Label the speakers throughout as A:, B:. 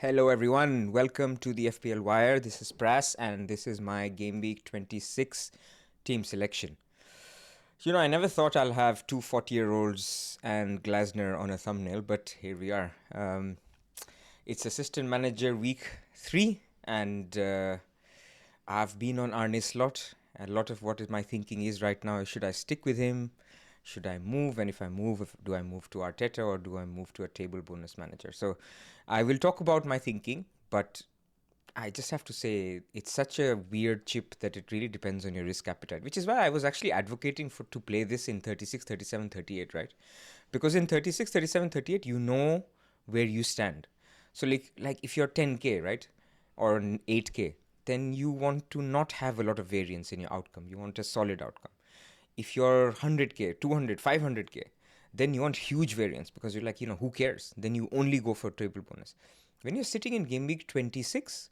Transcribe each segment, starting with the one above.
A: Hello everyone, welcome to the FPL Wire. This is Pras and this is my Gameweek 26 team selection. I never thought I'll have two 40-year-olds and Glasner on a thumbnail, but here we are. It's Assistant Manager Week 3 and I've been on Arne's slot. A lot of what my thinking is right now is, should I stick with him? Should I move? And if I move, do I move to Arteta or do I move to a table bonus manager? So I will talk about my thinking, but I just have to say it's such a weird chip that it really depends on your risk appetite, which is why I was actually advocating to play this in 36, 37, 38, right? Because in 36, 37, 38, you know where you stand. So like if you're 10K, right? Or 8K, then you want to not have a lot of variance in your outcome. You want a solid outcome. If you're 100K, 200, 500K, then you want huge variance because you're like, who cares? Then you only go for table bonus. When you're sitting in Gameweek 26,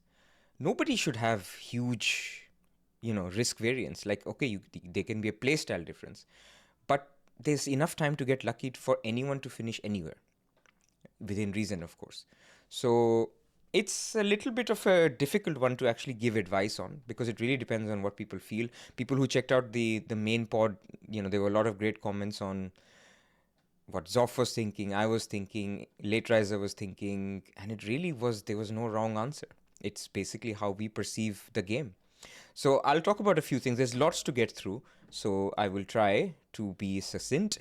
A: nobody should have huge, risk variance. Like, okay, there can be a playstyle difference, but there's enough time to get lucky for anyone to finish anywhere, within reason, of course. So it's a little bit of a difficult one to actually give advice on because it really depends on what people feel. People who checked out the main pod, there were a lot of great comments on what Zoff was thinking, I was thinking, Late Riser was thinking, and it really there was no wrong answer. It's basically how we perceive the game. So I'll talk about a few things. There's lots to get through, so I will try to be succinct.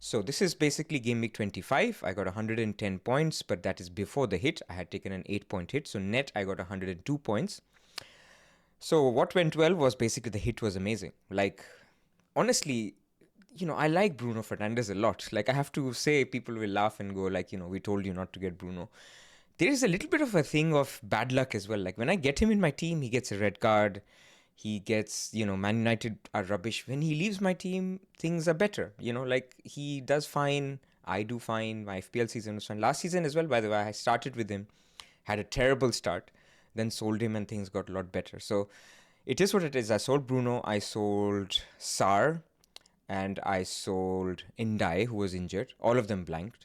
A: So this is basically Game Week 25. I got 110 points, but that is before the hit. I had taken an 8-point hit. So net, I got 102 points. So what went well was basically the hit was amazing. Like, honestly, I like Bruno Fernandes a lot. Like, I have to say, people will laugh and go like, we told you not to get Bruno. There is a little bit of a thing of bad luck as well. Like, when I get him in my team, he gets a red card. He gets, Man United are rubbish. When he leaves my team, things are better. Like he does fine. I do fine. My FPL season was fine. Last season as well, by the way, I started with him, had a terrible start, then sold him and things got a lot better. So it is what it is. I sold Bruno, I sold Sar, and I sold Indai, who was injured. All of them blanked.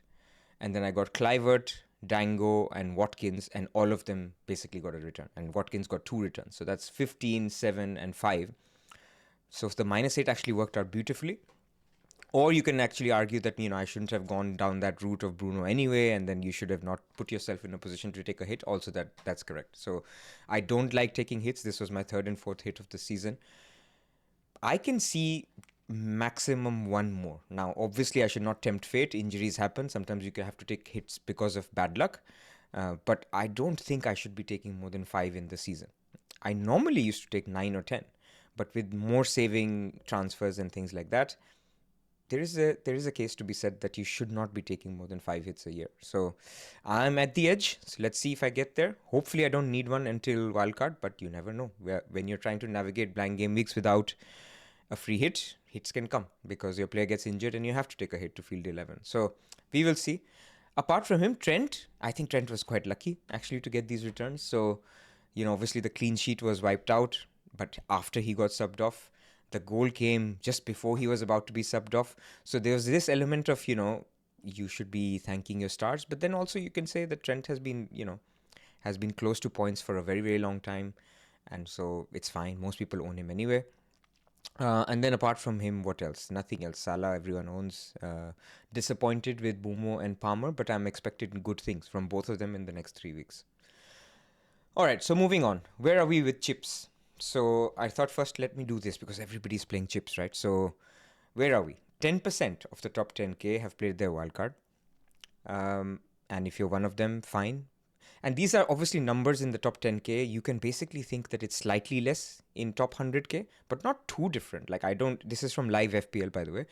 A: And then I got Clivert, Dango, and Watkins, and all of them basically got a return. And Watkins got 2 returns. So that's 15, 7, and 5. So if the -8 actually worked out beautifully. Or you can actually argue that, I shouldn't have gone down that route of Bruno anyway, and then you should have not put yourself in a position to take a hit. Also, that's correct. So I don't like taking hits. This was my 3rd and 4th hit of the season. I can see maximum one more. Now, obviously, I should not tempt fate. Injuries happen. Sometimes you have to take hits because of bad luck. But I don't think I should be taking more than 5 in the season. I normally used to take 9 or 10. But with more saving transfers and things like that, there is a case to be said that you should not be taking more than 5 hits a year. So I'm at the edge. So let's see if I get there. Hopefully, I don't need one until Wildcard, but you never know. When you're trying to navigate blank game weeks without a free hit, hits can come because your player gets injured and you have to take a hit to field 11. So we will see. Apart from him, I think Trent was quite lucky actually to get these returns. So, obviously the clean sheet was wiped out, but after he got subbed off, the goal came just before he was about to be subbed off. So there was this element of, you should be thanking your stars, but then also you can say that Trent has been close to points for a very, very long time. And so it's fine. Most people own him anyway. And then apart from him, what else? Nothing else. Salah, everyone owns. Disappointed with Bumo and Palmer, but I'm expecting good things from both of them in the next 3 weeks. All right, so moving on. Where are we with chips? So I thought first let me do this because everybody's playing chips, right? So where are we? 10% of the top 10K have played their wildcard. And if you're one of them, fine. And these are obviously numbers in the top 10K. You can basically think that it's slightly less in top 100K, but not too different. Like this is from Live FPL, by the way.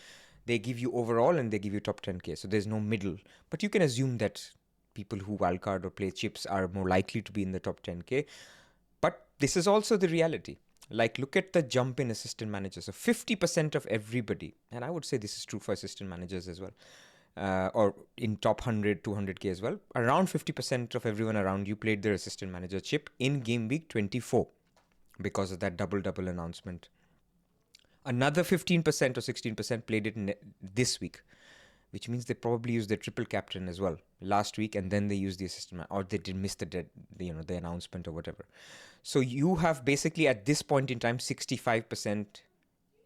A: They give you overall and they give you top 10K. So there's no middle. But you can assume that people who wildcard or play chips are more likely to be in the top 10K. But this is also the reality. Like, look at the jump in assistant managers. So 50% of everybody, and I would say this is true for assistant managers as well, or in top 100, 200K as well, around 50% of everyone around you played their assistant manager chip in game week 24 because of that double announcement. Another 15% or 16% played it this week which means they probably used their triple captain as well last week, and then they used the assistant, or they did miss the announcement or whatever. So you have basically at this point in time 65%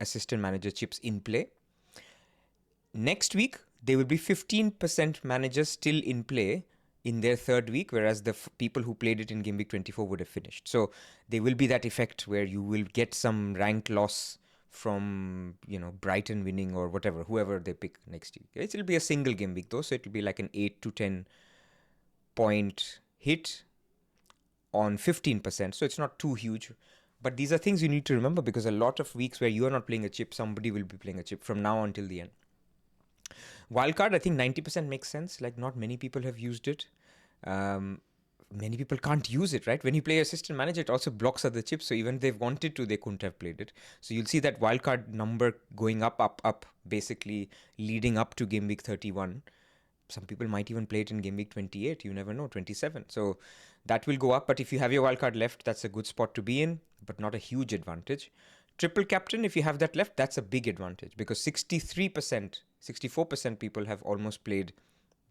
A: assistant manager chips in play. Next week there will be 15% managers still in play in their third week, whereas the people who played it in Game Week 24 would have finished. So there will be that effect where you will get some rank loss from Brighton winning or whatever, whoever they pick next week. It'll be a single game week though, so it'll be like an 8 to 10 point hit on 15%, so it's not too huge. But these are things you need to remember, because a lot of weeks where you are not playing a chip, somebody will be playing a chip from now until the end. Wildcard, I think 90% makes sense. Like, not many people have used it. Many people can't use it, right? When you play assistant manager, it also blocks other chips. So even if they've wanted to, they couldn't have played it. So you'll see that wildcard number going up, basically leading up to game week 31. Some people might even play it in game week 28. You never know, 27. So that will go up. But if you have your wildcard left, that's a good spot to be in, but not a huge advantage. Triple captain, if you have that left, that's a big advantage, because 64% people have almost played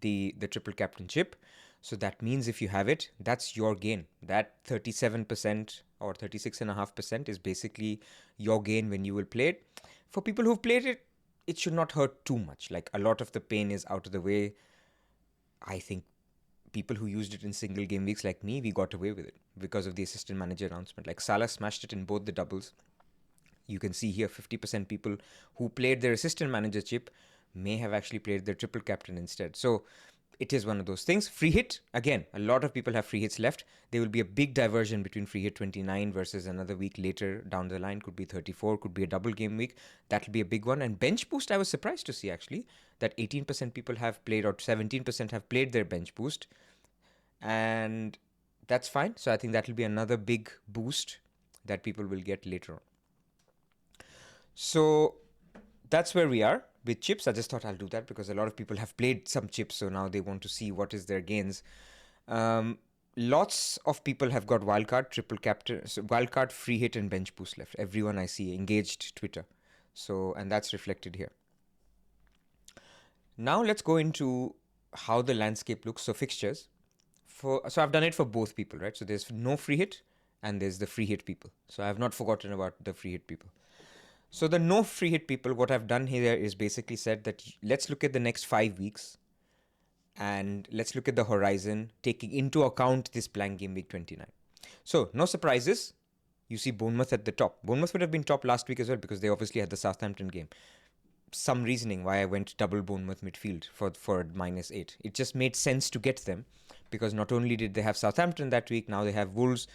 A: the triple captain chip. So that means if you have it, that's your gain. That 37% or 36.5% is basically your gain when you will play it. For people who've played it, it should not hurt too much. Like, a lot of the pain is out of the way. I think people who used it in single game weeks like me, we got away with it because of the assistant manager announcement. Like, Salah smashed it in both the doubles. You can see here 50% people who played their assistant manager chip may have actually played their triple captain instead. So it is one of those things. Free hit, again, a lot of people have free hits left. There will be a big diversion between free hit 29 versus another week later down the line. Could be 34, could be a double game week. That'll be a big one. And bench boost, I was surprised to see actually that 18% people have played, or 17% have played their bench boost. And that's fine. So I think that'll be another big boost that people will get later on. So that's where we are with chips. I just thought I'll do that because a lot of people have played some chips, so now they want to see what is their gains. Lots of people have got wildcard, triple captain, so wildcard, free hit, and bench boost left. Everyone I see engaged Twitter. So, and that's reflected here. Now let's go into how the landscape looks. So fixtures. So I've done it for both people, right? So there's no free hit and there's the free hit people. So I have not forgotten about the free hit people. So the no free hit people, what I've done here is basically said that let's look at the next 5 weeks and let's look at the horizon, taking into account this blank game week 29. So no surprises. You see Bournemouth at the top. Bournemouth would have been top last week as well because they obviously had the Southampton game. Some reasoning why I went double Bournemouth midfield for -8. It just made sense to get them because not only did they have Southampton that week, now they have Wolves.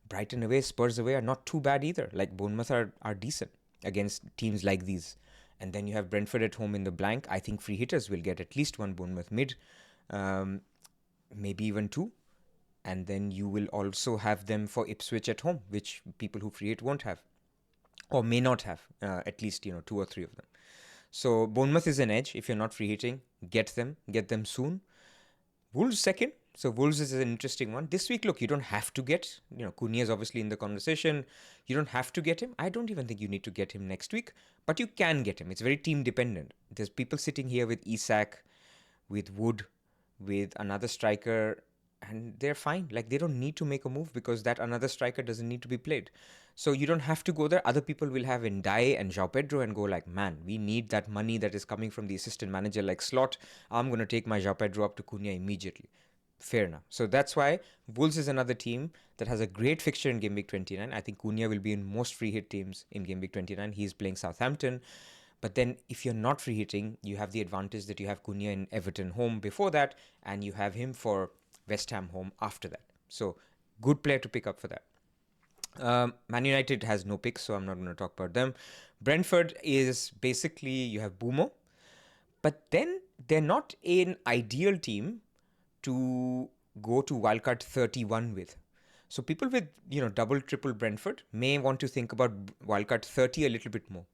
A: Brighton away, Spurs away are not too bad either. Like, Bournemouth are decent against teams like these. And then you have Brentford at home in the blank. I think free hitters will get at least one Bournemouth mid, maybe even two. And then you will also have them for Ipswich at home, which people who free hit won't have or may not have, at least 2 or 3 of them. So Bournemouth is an edge. If you're not free hitting, get them soon. Wolves second. So Wolves is an interesting one. This week, look, you don't have to get, Cunha is obviously in the conversation. You don't have to get him. I don't even think you need to get him next week, but you can get him. It's very team dependent. There's people sitting here with Isak, with Wood, with another striker, and they're fine. Like, they don't need to make a move because that another striker doesn't need to be played. So you don't have to go there. Other people will have Ndiaye and João Pedro and go like, man, we need that money that is coming from the assistant manager like slot. I'm going to take my João Pedro up to Cunha immediately. Fair enough. So that's why Wolves is another team that has a great fixture in Game Week 29. I think Cunha will be in most free hit teams in Game Week 29. He's playing Southampton. But then if you're not free hitting, you have the advantage that you have Cunha in Everton home before that, and you have him for West Ham home after that. So good player to pick up for that. Man United has no picks, so I'm not going to talk about them. Brentford is basically, you have Bumo, but then they're not an ideal team to go to wildcard 31 with. So people with, double, triple Brentford may want to think about wildcard 30 a little bit more.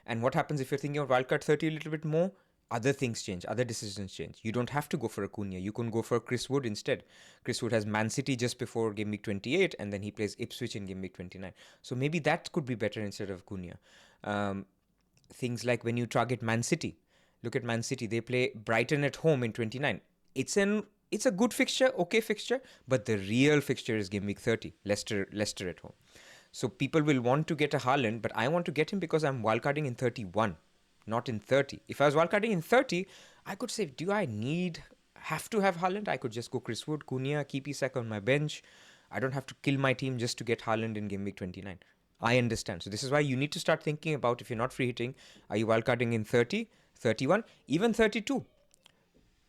A: And what happens if you're thinking of wildcard 30 a little bit more? Other things change, other decisions change. You don't have to go for a Cunha. You can go for Chris Wood instead. Chris Wood has Man City just before Game Week 28, and then he plays Ipswich in Game Week 29. So maybe that could be better instead of Cunha. Things like when you target Man City, Look at Man City. They play Brighton at home in 29. It's a good fixture, okay fixture, but the real fixture is game week 30. Leicester at home. So people will want to get a Haaland, but I want to get him because I'm wildcarding in 31, not in 30. If I was wildcarding in 30, I could say, do I have to have Haaland? I could just go Chris Wood, Cunha, keep Isak on my bench. I don't have to kill my team just to get Haaland in game week 29. I understand. So this is why you need to start thinking about, if you're not free hitting, are you wildcarding in 30, 31, even 32?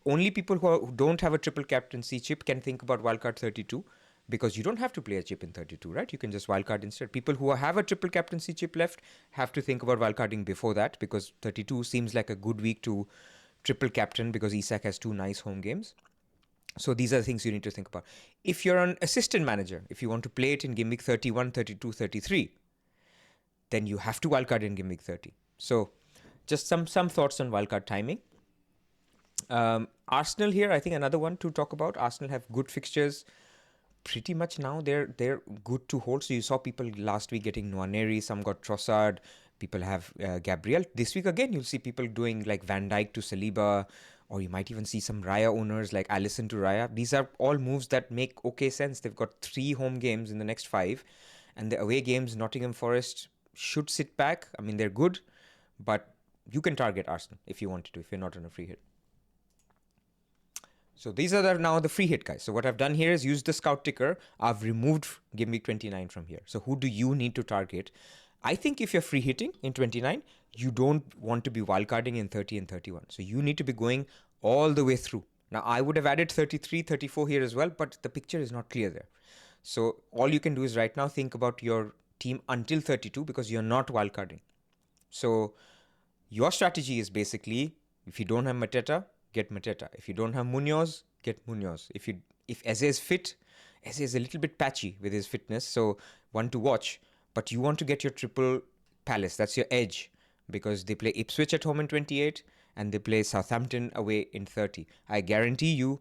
A: Only people who don't have a triple captaincy chip can think about wildcard 32, because you don't have to play a chip in 32, right? You can just wildcard instead. People who have a triple captaincy chip left have to think about wildcarding before that, because 32 seems like a good week to triple captain, because Isak has 2 nice home games. So these are the things you need to think about. If you're an assistant manager, if you want to play it in game week 31, 32, 33, then you have to wildcard in game week 30. So just some thoughts on wildcard timing. Arsenal here, I think another one to talk about. Arsenal have good fixtures. Pretty much now they're good to hold. So you saw people last week getting Nwaneri, some got Trossard, people have Gabriel. This week again, you'll see people doing like Van Dijk to Saliba, or you might even see some Raya owners like Alisson to Raya. These are all moves that make okay sense. They've got 3 home games in the next 5, and the away games, Nottingham Forest should sit back. I mean, they're good, but you can target Arsenal if you wanted to, if you're not on a free hit. So these are now the free hit guys. So what I've done here is use the scout ticker. I've removed game week 29 from here. So who do you need to target? I think if you're free hitting in 29, you don't want to be wildcarding in 30 and 31. So you need to be going all the way through. Now I would have added 33, 34 here as well, but the picture is not clear there. So all you can do is right now think about your team until 32, because you're not wildcarding. So your strategy is basically, if you don't have Mateta, get Mateta. If you don't have Munoz, get Munoz. If Eze is fit, Eze is a little bit patchy with his fitness, so one to watch. But you want to get your triple Palace. That's your edge, because they play Ipswich at home in 28 and they play Southampton away in 30. I guarantee you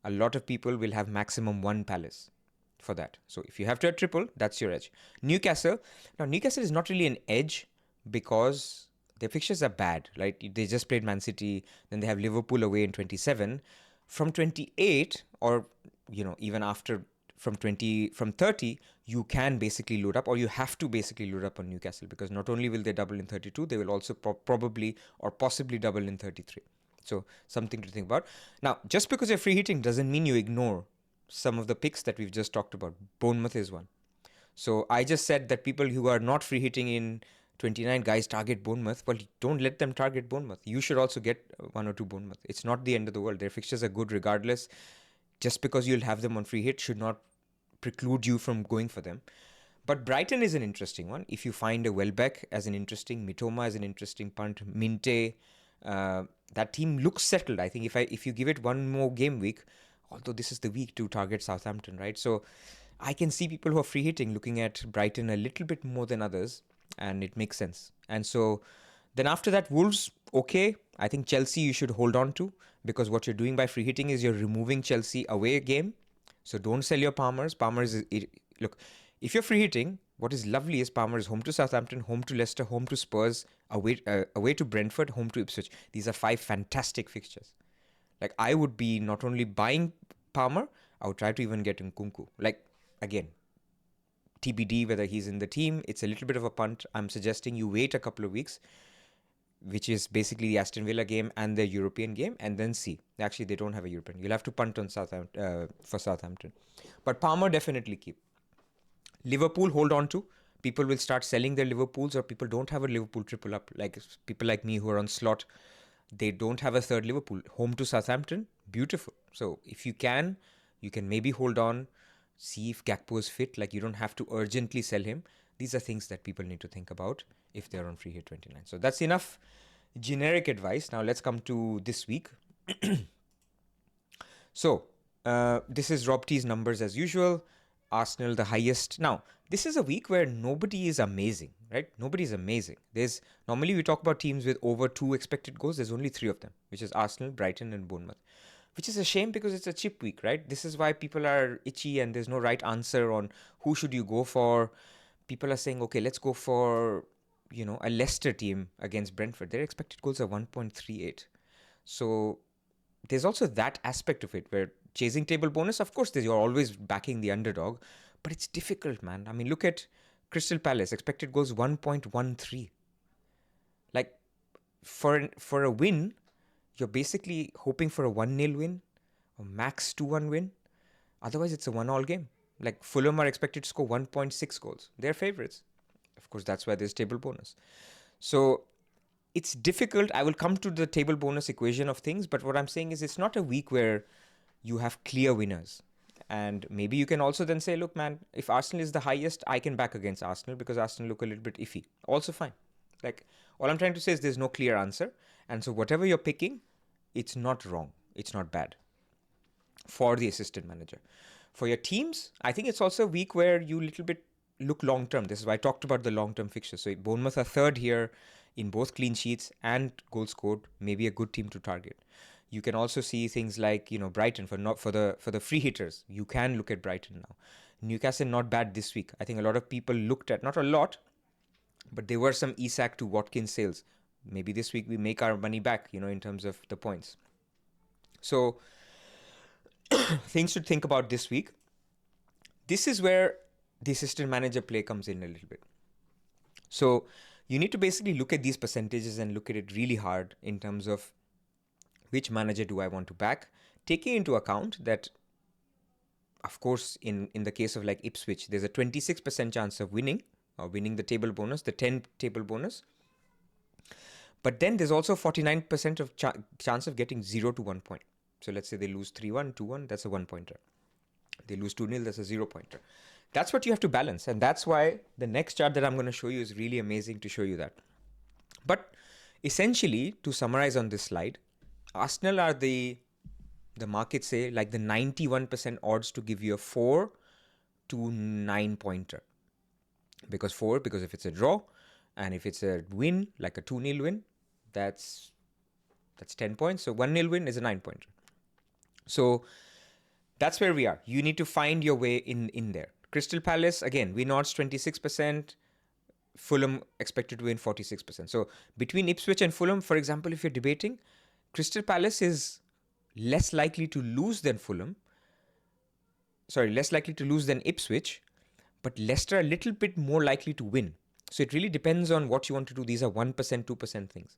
A: a lot of people will have maximum 1 Palace for that. So if you have to have triple, that's your edge. Newcastle. Now Newcastle is not really an edge because their fixtures are bad, right? They just played Man City, then they have Liverpool away in 27. From 28, or even after from 30, you can basically load up, or you have to basically load up on Newcastle, because not only will they double in 32, they will also probably or possibly double in 33. So something to think about. Now, just because you're free hitting doesn't mean you ignore some of the picks that we've just talked about. Bournemouth is one. So I just said that people who are not free hitting in 29 guys target Bournemouth. Well, don't let them target Bournemouth. You should also get 1 or 2 Bournemouth. It's not the end of the world. Their fixtures are good regardless. Just because you'll have them on free hit should not preclude you from going for them. But Brighton is an interesting one. If you find a Welbeck as an interesting, Mitoma as an interesting punt, Minte, that team looks settled. I think if you give it one more game week, although this is the week to target Southampton, right? So I can see people who are free hitting looking at Brighton a little bit more than others, and it makes sense. And so then after that, Wolves, okay. I think Chelsea you should hold on to, because what you're doing by free hitting is you're removing Chelsea away game. So don't sell your Palmers. Look, if you're free hitting, what is lovely is Palmer is home to Southampton, home to Leicester, home to Spurs, away to Brentford, home to Ipswich. These are 5 fantastic fixtures. Like, I would be not only buying Palmer, I would try to even get Nkunku. Like, again, TBD whether he's in the team. It's a little bit of a punt. I'm suggesting you wait a couple of weeks, which is basically the Aston Villa game and the European game, and then see. Actually, they don't have a European. You'll have to punt on for Southampton. But Palmer, definitely keep. Liverpool, hold on to. People will start selling their Liverpools, or people don't have a Liverpool triple up. Like people like me who are on slot, they don't have a third Liverpool. Home to Southampton, beautiful. So if you can maybe hold on, see if Gakpo is fit. Like, you don't have to urgently sell him. These are things that people need to think about if they're on free hit 29. So that's enough generic advice. Now let's come to this week. So this is Rob T's numbers as usual. Arsenal the highest. Now, this is a week where nobody is amazing, right? Nobody is amazing. Normally we talk about teams with over 2 expected goals. There's only 3 of them, which is Arsenal, Brighton and Bournemouth, which is a shame because it's a chip week, right? This is why people are itchy and there's no right answer on who should you go for. People are saying, okay, let's go for, a Leicester team against Brentford. Their expected goals are 1.38. So there's also that aspect of it where chasing table bonus, of course, you're always backing the underdog, but it's difficult, man. I mean, look at Crystal Palace, expected goals 1.13. Like, for a win, you're basically hoping for a 1-0 win or max 2-1 win. Otherwise, it's a 1-all game. Like, Fulham are expected to score 1.6 goals. They're favourites. Of course, that's why there's table bonus. So it's difficult. I will come to the table bonus equation of things, but what I'm saying is it's not a week where you have clear winners. And maybe you can also then say, look, man, if Arsenal is the highest, I can back against Arsenal because Arsenal look a little bit iffy. Also fine. Like, all I'm trying to say is there's no clear answer. And so whatever you're picking, it's not wrong. It's not bad for the assistant manager. For your teams, I think it's also a week where you little bit look long term. This is why I talked about the long term fixtures. So Bournemouth are third here in both clean sheets and goals scored. Maybe a good team to target. You can also see things like Brighton for the free hitters. You can look at Brighton now. Newcastle not bad this week. I think a lot of people looked at, not a lot, but there were some Isak to Watkins sales. Maybe this week we make our money back, in terms of the points. So things to think about this week. This is where the assistant manager play comes in a little bit. So you need to basically look at these percentages and look at it really hard in terms of which manager do I want to back, taking into account that, of course, in the case of like Ipswich, there's a 26% chance of winning the table bonus, the 10 table bonus. But then there's also 49% of chance of getting 0 to 1 point. So let's say they lose 3-1, 2-1, that's a 1-pointer. They lose 2-0, that's a 0-pointer. That's what you have to balance. And that's why the next chart that I'm going to show you is really amazing to show you that. But essentially, to summarize on this slide, Arsenal are the markets say like the 91% odds to give you a 4 to 9-pointer. Because if it's a draw, and if it's a win, like a 2-0 win, that's 10 points. So 1-0 win is a 9-pointer. So that's where we are. You need to find your way in there. Crystal Palace, again, win odds 26%. Fulham expected to win 46%. So between Ipswich and Fulham, for example, if you're debating, Crystal Palace is less likely to lose than less likely to lose than Ipswich, but Leicester a little bit more likely to win. So it really depends on what you want to do. These are 1%, 2% things.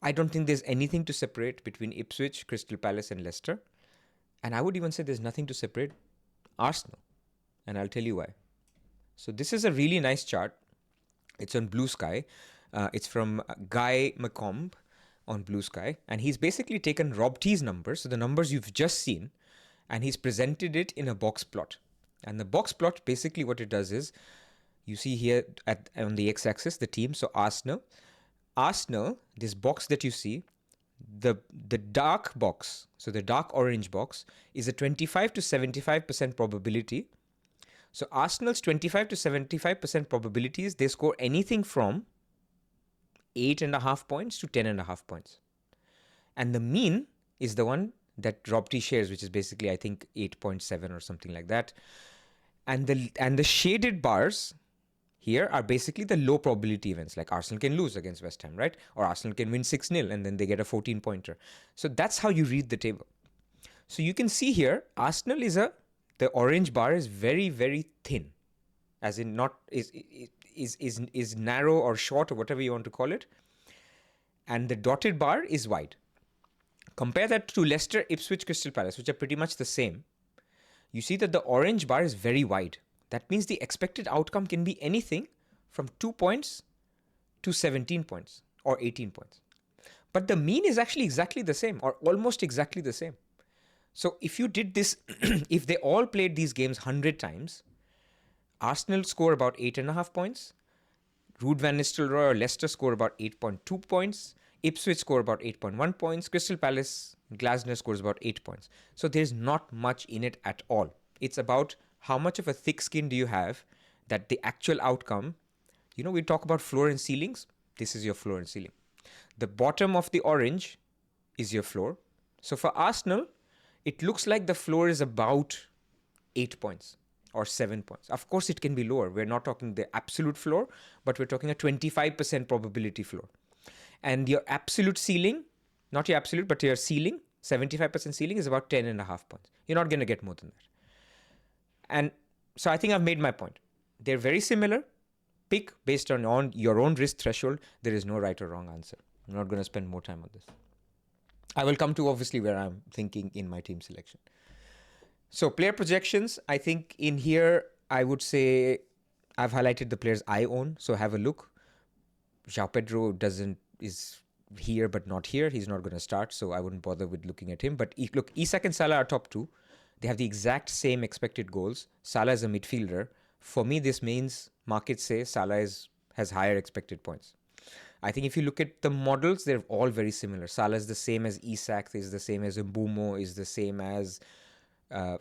A: I don't think there's anything to separate between Ipswich, Crystal Palace and Leicester. And I would even say there's nothing to separate Arsenal. And I'll tell you why. So this is a really nice chart. It's on Blue Sky. It's from Guy McComb on Blue Sky. And he's basically taken Rob T's numbers, so the numbers you've just seen, and he's presented it in a box plot. And the box plot, basically what it does is, you see here on the x-axis, the team, so Arsenal, this box that you see, the dark box, so the dark orange box, is a 25 to 75% probability. So Arsenal's 25 to 75% probabilities, they score anything from 8.5 points to 10.5 points. And the mean is the one that Rob T shares, which is basically, I think, 8.7 or something like that. And the shaded bars here are basically the low probability events, like Arsenal can lose against West Ham, right? Or Arsenal can win 6-0 and then they get a 14-pointer. So that's how you read the table. So you can see here, Arsenal the orange bar is very, very thin, as in not is narrow or short or whatever you want to call it. And the dotted bar is wide. Compare that to Leicester, Ipswich, Crystal Palace, which are pretty much the same. You see that the orange bar is very wide. That means the expected outcome can be anything from 2 points to 17 points or 18 points. But the mean is actually exactly the same or almost exactly the same. So if you did this, if they all played these games 100 times, Arsenal score about 8.5 points, Ruud van Nistelrooy or Leicester score about 8.2 points, Ipswich score about 8.1 points, Crystal Palace, Glasner scores about 8 points. So there's not much in it at all. It's about how much of a thick skin do you have that the actual outcome, we talk about floor and ceilings. This is your floor and ceiling. The bottom of the orange is your floor. So for Arsenal, it looks like the floor is about 8 points or 7 points. Of course, it can be lower. We're not talking the absolute floor, but we're talking a 25% probability floor. And your absolute ceiling, Not your absolute, but your ceiling, 75% ceiling is about 10.5 points. You're not going to get more than that. And so I think I've made my point. They're very similar. Pick based on your own risk threshold. There is no right or wrong answer. I'm not going to spend more time on this. I will come to obviously where I'm thinking in my team selection. So player projections, I think in here, I would say I've highlighted the players I own. So have a look. João Pedro is here but not here. He's not going to start, so I wouldn't bother with looking at him. But look, Isak and Salah are top two. They have the exact same expected goals. Salah is a midfielder. For me, this means markets say Salah has higher expected points. I think if you look at the models, they're all very similar. Salah is the same as Isak, is the same as Mbeumo, is the same as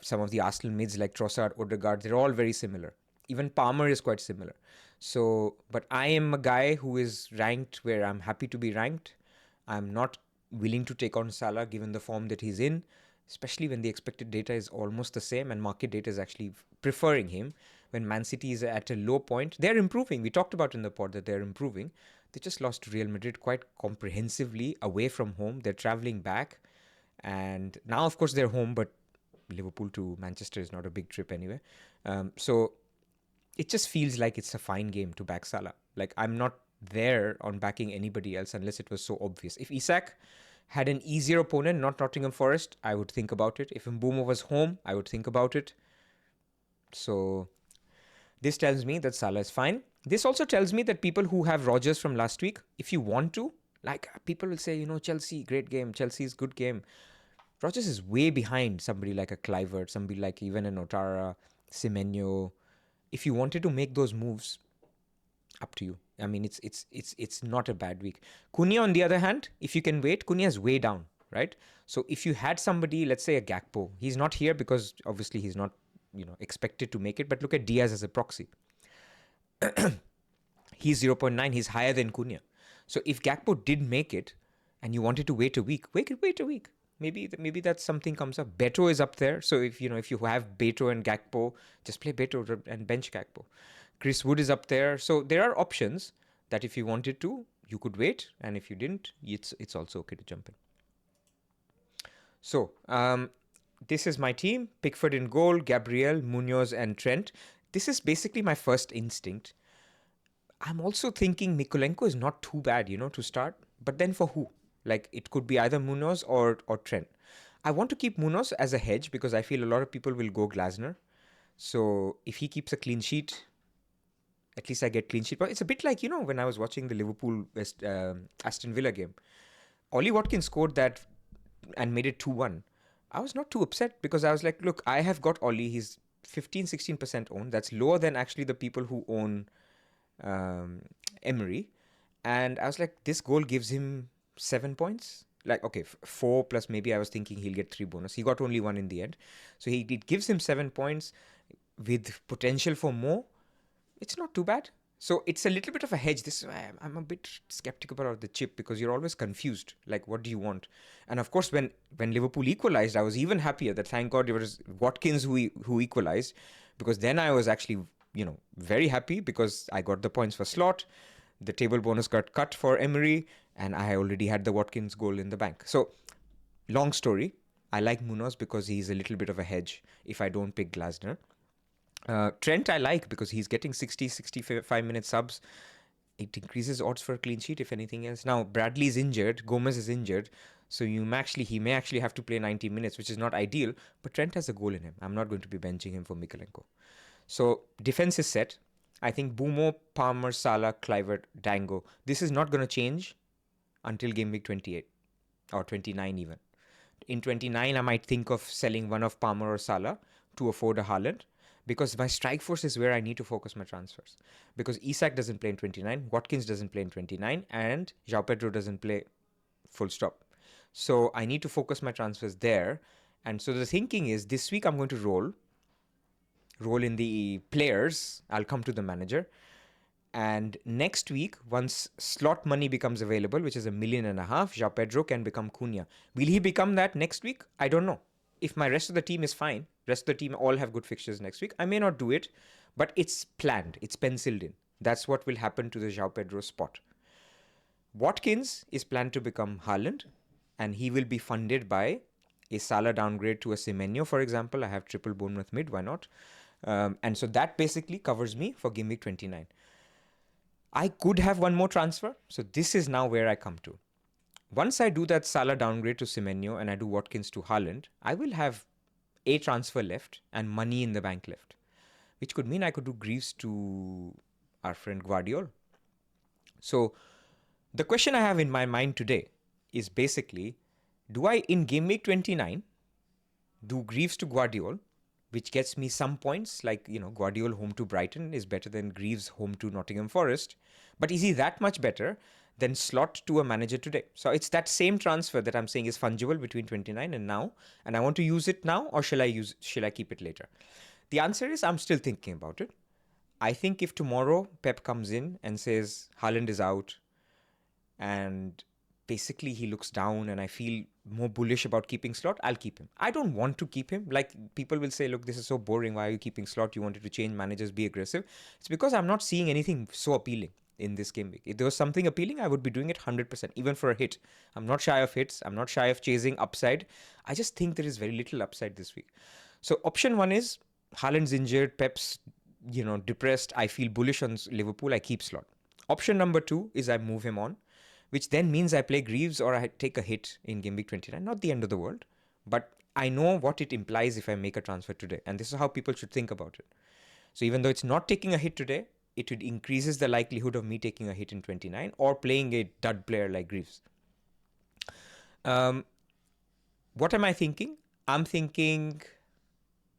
A: some of the Arsenal mids like Trossard, Odegaard. They're all very similar. Even Palmer is quite similar. So, but I am a guy who is ranked where I'm happy to be ranked. I'm not willing to take on Salah given the form that he's in, especially when the expected data is almost the same and market data is actually preferring him. When Man City is at a low point, they're improving. We talked about in the pod that they're improving. They just lost to Real Madrid quite comprehensively away from home. They're traveling back. And now, of course, they're home, but Liverpool to Manchester is not a big trip anyway. So it just feels like it's a fine game to back Salah. Like, I'm not there on backing anybody else unless it was so obvious. If Isak had an easier opponent, not Nottingham Forest, I would think about it. If Mbeumo was home, I would think about it. So this tells me that Salah is fine. This also tells me that people who have Rodgers from last week, if you want to, like people will say, Chelsea, great game. Chelsea's good game. Rodgers is way behind somebody like a Clivert, somebody like even an Otara, Semenyo. If you wanted to make those moves, up to you. I mean, it's not a bad week. Cunha, on the other hand, if you can wait, Cunha is way down, right? So if you had somebody, let's say a Gakpo, he's not here because obviously he's not, expected to make it. But look at Diaz as a proxy. He's 0.9. He's higher than Cunha. So if Gakpo did make it, and you wanted to wait a week, wait a week. Maybe that something comes up. Beto is up there. So if you have Beto and Gakpo, just play Beto and bench Gakpo. Chris Wood is up there. So there are options that if you wanted to, you could wait. And if you didn't, it's also okay to jump in. So this is my team. Pickford in goal, Gabriel, Munoz and Trent. This is basically my first instinct. I'm also thinking Mykolenko is not too bad, to start. But then for who? Like, it could be either Munoz or Trent. I want to keep Munoz as a hedge because I feel a lot of people will go Glasner. So if he keeps a clean sheet, at least I get clean sheet. But it's a bit like, when I was watching the Liverpool Aston Villa game. Ollie Watkins scored that and made it 2-1. I was not too upset because I was like, look, I have got Ollie. He's 15-16% owned. That's lower than actually the people who own Emery. And I was like, this goal gives him 7 points. Like, okay, 4 plus maybe I was thinking he'll get 3 bonus. He got only 1 in the end. So it gives him 7 points with potential for more. It's not too bad. So it's a little bit of a hedge. This I'm a bit skeptical about the chip because you're always confused. Like, what do you want? And of course, when Liverpool equalized, I was even happier that thank God it was Watkins who equalized, because then I was actually, very happy because I got the points for slot. The table bonus got cut for Emery, and I already had the Watkins goal in the bank. So, long story. I like Munoz because he's a little bit of a hedge if I don't pick Glasner. Trent I like because he's getting 65 minute subs. It increases odds for a clean sheet if anything else. Now, Bradley's injured. Gomez is injured. So he may actually have to play 90 minutes, which is not ideal. But Trent has a goal in him. I'm not going to be benching him for Mykolenko. So defense is set. I think Mbeumo, Palmer, Salah, Clivert, Dango. This is not going to change until game week 28 or 29 even. In 29, I might think of selling one of Palmer or Salah to afford a Haaland, because my strike force is where I need to focus my transfers. Because Isak doesn't play in 29, Watkins doesn't play in 29, and João Pedro doesn't play, full stop. So I need to focus my transfers there. And so the thinking is this week I'm going to roll in the players. I'll come to the manager. And next week, once slot money becomes available, which is $1.5 million, João Pedro can become Cunha. Will he become that next week? I don't know. If my rest of the team is fine, rest of the team all have good fixtures next week, I may not do it, but it's planned. It's penciled in. That's what will happen to the João Pedro spot. Watkins is planned to become Haaland, and he will be funded by a Salah downgrade to a Semenyo, for example. I have triple Bournemouth mid, why not? And so that basically covers me for Game Week 29. I could have one more transfer, so this is now where I come to. Once I do that Salah downgrade to Semenyo and I do Watkins to Haaland, I will have a transfer left and money in the bank left, which could mean I could do Greaves to our friend Guardiola. So the question I have in my mind today is basically, do I, in Game Week 29, do Greaves to Guardiola, which gets me some points, like, Guardiola home to Brighton is better than Greaves home to Nottingham Forest. But is he that much better than Slot to a manager today? So it's that same transfer that I'm saying is fungible between 29 and now, and I want to use it now, or shall I keep it later? The answer is I'm still thinking about it. I think if tomorrow Pep comes in and says Haaland is out, and basically he looks down and I feel more bullish about keeping Slot, I'll keep him. I don't want to keep him. Like, people will say, look, this is so boring. Why are you keeping Slot? You wanted to change managers, be aggressive. It's because I'm not seeing anything so appealing in this game week. If there was something appealing, I would be doing it 100%, even for a hit. I'm not shy of hits. I'm not shy of chasing upside. I just think there is very little upside this week. So option one is Haaland's injured, Pep's depressed. I feel bullish on Liverpool. I keep Slot. Option number two is I move him on, which then means I play Greaves or I take a hit in Game Week 29. Not the end of the world, but I know what it implies if I make a transfer today. And this is how people should think about it. So even though it's not taking a hit today, it increases the likelihood of me taking a hit in 29 or playing a dud player like Greaves. What am I thinking? I'm thinking,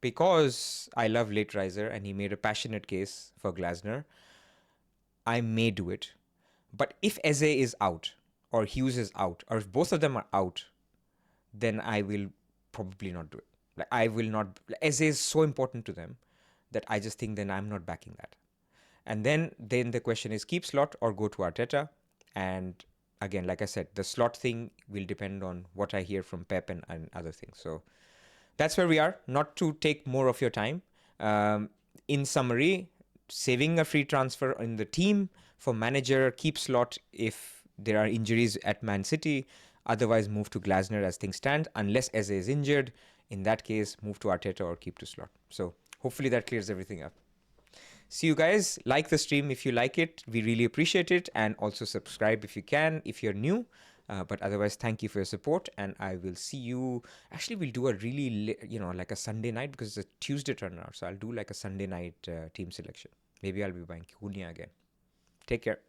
A: because I love Late Riser and he made a passionate case for Glasner, I may do it. But if Eze is out, or Hughes is out, or if both of them are out, then I will probably not do it. Like, I will not. Eze is so important to them that I just think then I'm not backing that. And then the question is, keep Slot or go to Arteta. And again, like I said, the Slot thing will depend on what I hear from Pep and other things. So that's where we are. Not to take more of your time. In summary, saving a free transfer in the team. For manager, keep Slot if there are injuries at Man City. Otherwise, move to Glasner as things stand. Unless Eze is injured, in that case, move to Arteta or keep to Slot. So hopefully that clears everything up. See you guys. Like the stream if you like it. We really appreciate it. And also subscribe if you can, if you're new. But otherwise, thank you for your support. And I will see you. Actually, we'll do a really, like a Sunday night, because it's a Tuesday turnaround. So I'll do like a Sunday night team selection. Maybe I'll be buying Cunha again. Take care.